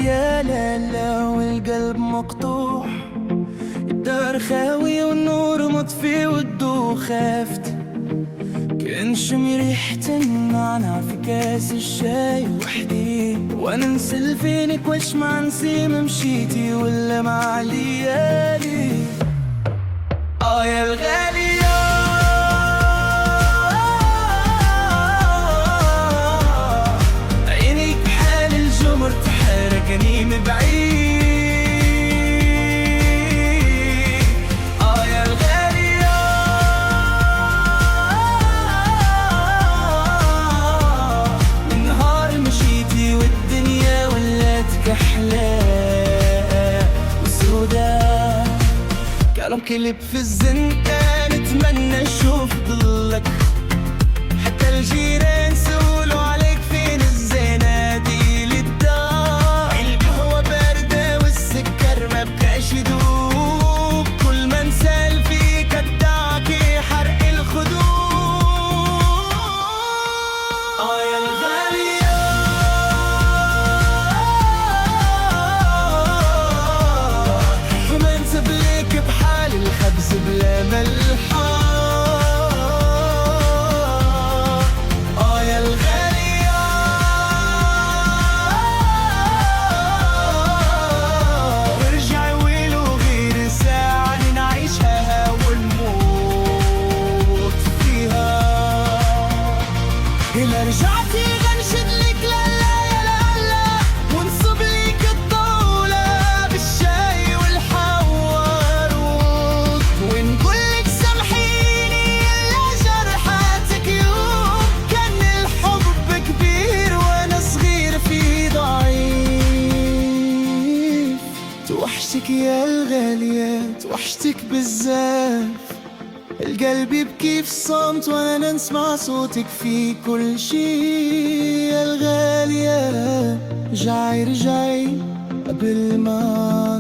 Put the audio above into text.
يا لالا والقلب مقطوع، الدار خاوية والنور مطفي والضو خافت. كنشم ريحة النعناع في كاس الشاي وحدي، وانا نسل فينك واش مع نسيم مشيتي ولا مع ليالي. يا الغالية عينيك بحال الجمر تحركني من بعيد. يا الغالية من نهار مشيتي والدنيا ولات كحلة وسودا، كلام كلب في الزنقة نتمنى نشوف ضلك. حتى الجيران سولوا عليك فين الزناديل الدار. القهوة باردة والسكر ما بقاش يدوب، كل ما نسال فيك ادعك حرق الخدود. يا الغالية وما نسبلك بحال الخبز بلا ملحة. يا الغالية وارجعي ولو غير ساعة نعيشها ونموت فيها. إلا رجعتي غنشد لك لالا يا لالا، ونصب لك الطاولة بالشاي والحوارود، ونقول لك سامحيني إلا جرحاتك يوم كان الحب كبير وانا صغير في ضعيف. توحشتك يا الغالية توحشتك بزاف، القلب يبكي في الصمت وانا نسمع صوتك في كل شي. يا الغالية رجعي رجعي قبل ما